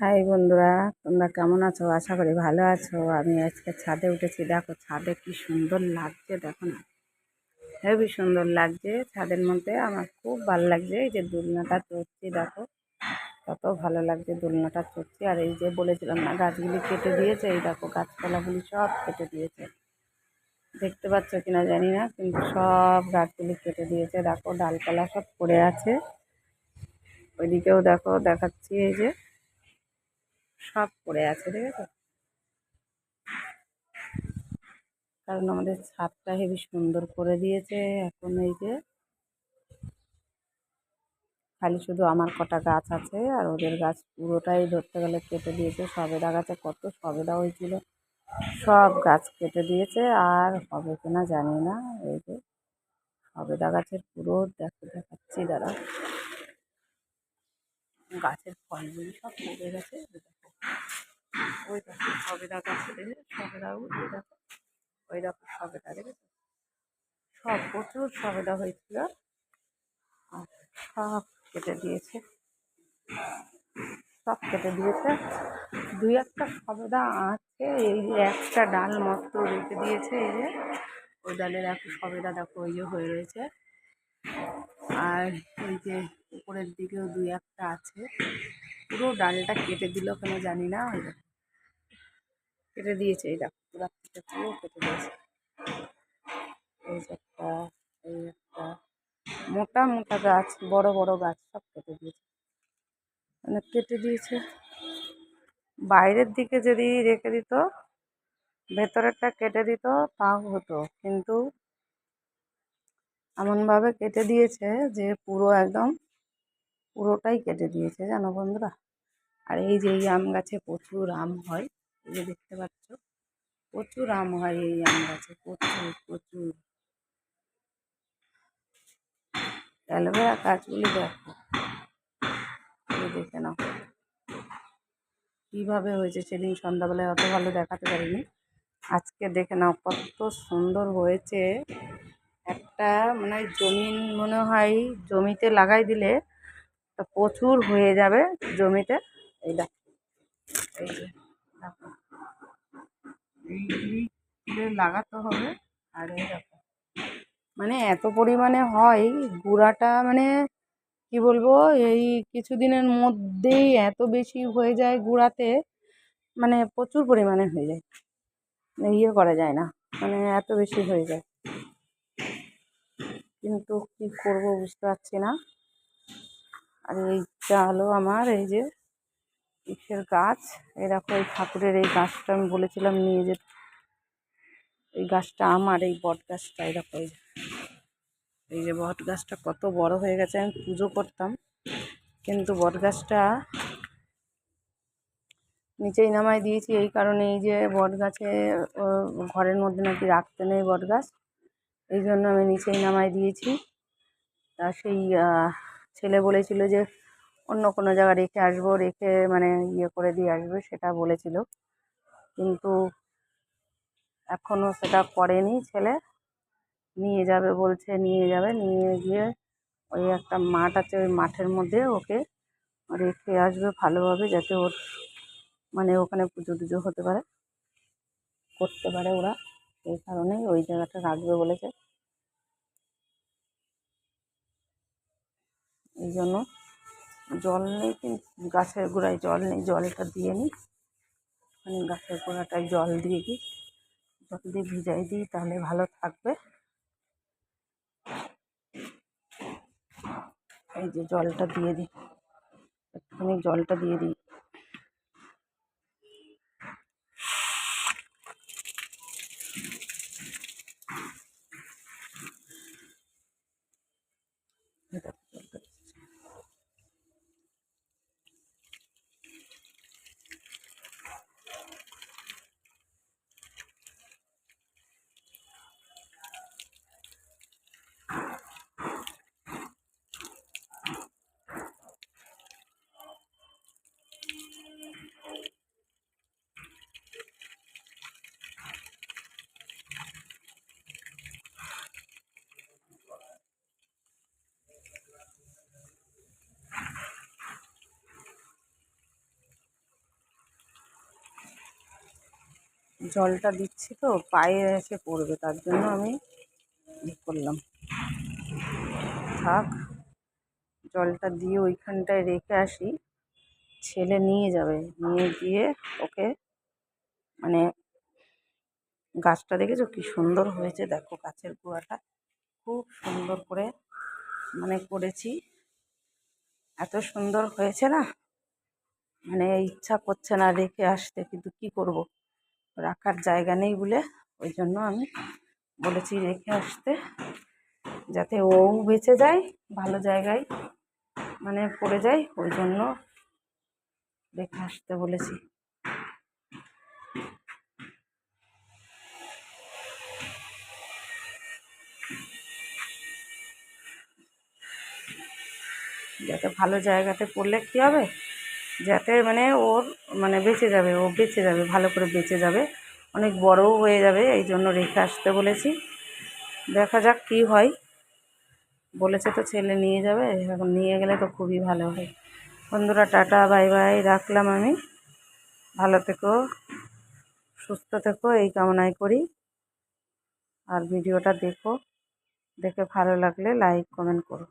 High বন্ধুরা, তোমরা কেমন আছো? আশা করি ভালো আছো। আমি আজকে ছাদে উঠেছি। দেখো ছাদে কি সুন্দর লাগছে, দেখো না, হেবি সুন্দর লাগছে। ছাদের মধ্যে আমার খুব ভালো লাগছে। এই যে দোলনাটা চড়ছি, দেখো কত ভালো লাগছে দোলনাটা চড়ছি। আর এই যে বলেছিলাম না, গাছগুলি কেটে দিয়েছে, এই দেখো গাছপালাগুলি সব কেটে দিয়েছে। দেখতে পাচ্ছ কিনা জানি না, কিন্তু সব গাছগুলি কেটে দিয়েছে। দেখো ডালপালা সব পড়ে আছে। ওইদিকেও দেখো, দেখাচ্ছি, এই যে সব পড়ে আছে, দেখেছো? কারণ আমাদের ছাদটা হেবি সুন্দর করে দিয়েছে। এখন এই যে খালি শুধু আমার কটা গাছ আছে, আর ওদের গাছ পুরোটাই ধরতে গেলে কেটে দিয়েছে। সবেদা গাছে কত সবেদা হয়েছিল, সব গাছ কেটে দিয়েছে। আর হবে কিনা জানি না। এই যে সবেদা গাছের পুরো দেখাচ্ছি, দাঁড়া, গাছের ফলগুলি সব পড়ে গেছে। ওই দেখো সবেদা গাছে, সবেদা, ওই দেখো, ওই দেখো সবেদা, দেখেছো? সব প্রচুর সবেদা হয়েছিল, আর সব কেটে দিয়েছে, সব কেটে দিয়েছে। দুই একটা সবেদা আছে, এই যে একটা ডাল মাত্র রেখে দিয়েছে। এই যে ওই ডালে দেখো সবেদা, দেখো ওই যে হয়ে রয়েছে। আর এই যে উপরের দিকেও দুই একটা আছে। পুরো ডালটা কেটে দিল কেন জানি না, ওই দেখো কেটে দিয়েছে। এই দেখো পুরো থেকে পুরো কেটে দিয়েছে। এই যে একটা, এই একটা মোটা মোটা গাছ, বড় বড় গাছ সব কেটে দিয়েছে, মানে কেটে দিয়েছে। বাইরের দিকে যদি রেখে দিত, ভেতরেরটা কেটে দিত, তাও হতো, কিন্তু এমনভাবে কেটে দিয়েছে যে পুরো একদম পুরোটাই কেটে দিয়েছে, জানো বন্ধুরা। আর এই যে এই আম গাছে প্রচুর আম হয়, এই যে দেখতে পাচ্ছ, প্রচুর আম হয় এই আম গাছে, প্রচুর প্রচুর। অ্যালোভেরা গাছগুলি দেখো, এই দেখে নাও কীভাবে হয়েছে। সেদিন সন্ধ্যাবেলায় অত ভালো দেখাতে পারিনি, আজকে দেখে নাও কত সুন্দর হয়েছে। একটা মানে জমিন মনে হয় জমিতে লাগাই দিলে তা প্রচুর হয়ে যাবে জমিতে। এই দেখো, এই যে দেখো, এইগুলি লাগাতে হবে। আর এই দেখো, মানে এত পরিমাণে হয় গুঁড়াটা, মানে কি বলবো, এই কিছুদিনের মধ্যেই এত বেশি হয়ে যায় গুঁড়াতে, মানে প্রচুর পরিমাণে হয়ে যায়, মানে ইয়ে করা যায় না, মানে এত বেশি হয়ে যায়। কিন্তু কি করব বুঝতে পারছি না। আর এইটা হলো আমার এই যে ইসের গাছ। এই দেখো এই ঠাকুরের এই গাছটা আমি বলেছিলাম নিয়ে যে, এই গাছটা আমার, এই বট গাছটা। এই দেখো এই যে বট গাছটা কত বড় হয়ে গেছে। আমি পুজো করতাম, কিন্তু বট গাছটা নিচেই নামাই দিয়েছি এই কারণে, এই যে বট গাছে ঘরের মধ্যে নাকি রাখতে নেই বট গাছ, এই জন্য আমি নিচেই নামাই দিয়েছি। তা সেই ছেলে বলেছিল যে অন্য কোনো জায়গায় রেখে আসবো, রেখে মানে ইয়ে করে দিয়ে আসবে, সেটা বলেছিল, কিন্তু এখনও সেটা করেনি ছেলে। নিয়ে যাবে বলছে, নিয়ে যাবে, নিয়ে গিয়ে ওই একটা মাঠ আছে, ওই মাঠের মধ্যে ওকে রেখে আসবে ভালোভাবে, যাতে ওর মানে ওখানে পুজো টুজো হতে পারে, করতে পারে ওরা, এই কারণেই ওই জায়গাটা রাখবে বলেছে। এই জন্য জল নেই, কিন্তু গাছের গোড়ায় জল নেই, জলটা দিয়ে নিই, মানে গাছের গোড়াটায় জল দিয়ে দিই, জল দিয়ে ভিজাই দিই, তাহলে ভালো থাকবে। এই যে জলটা দিয়ে দিই, একটুখানি জলটা দিয়ে দিই। জলটা দিচ্ছি তো পায়ে এসে পড়বে, তার জন্য আমি করলাম থাক, জলটা দিয়ে ওইখানটায় রেখে আসি। ছেলে নিয়ে যাবে, নিয়ে গিয়ে ওকে মানে গাছটা দেখেছো কি সুন্দর হয়েছে, দেখো গাছের গোড়াটা খুব সুন্দর করে করেছি, এত সুন্দর হয়েছে না, ইচ্ছা করছে না রেখে আসতে, কিন্তু কি করব, রাখার জায়গা নেই বলে ওই জন্য আমি বলেছি রেখে আসতে, যাতে ও বেঁচে যায়, ভালো জায়গায় পড়ে যায়, ওই জন্য রেখে আসতে বলেছি। যাতে ভালো জায়গাতে পড়লে কী হবে, যাতে ওর বেঁচে যাবে, ও বেঁচে যাবে, ভালো করে বেঁচে যাবে, অনেক বড়ও হয়ে যাবে, এই জন্য রেখে আসতে বলেছি। দেখা যাক কী হয়, বলেছে তো ছেলে নিয়ে যাবে, এখন নিয়ে গেলে তো খুবই ভালো হয়। বন্ধুরা টাটা বাই বাই, রাখলাম আমি, ভালো থেকো, সুস্থ থেকো এই কামনাই করি। আর ভিডিওটা দেখো, দেখে ভালো লাগলে লাইক কমেন্ট করো।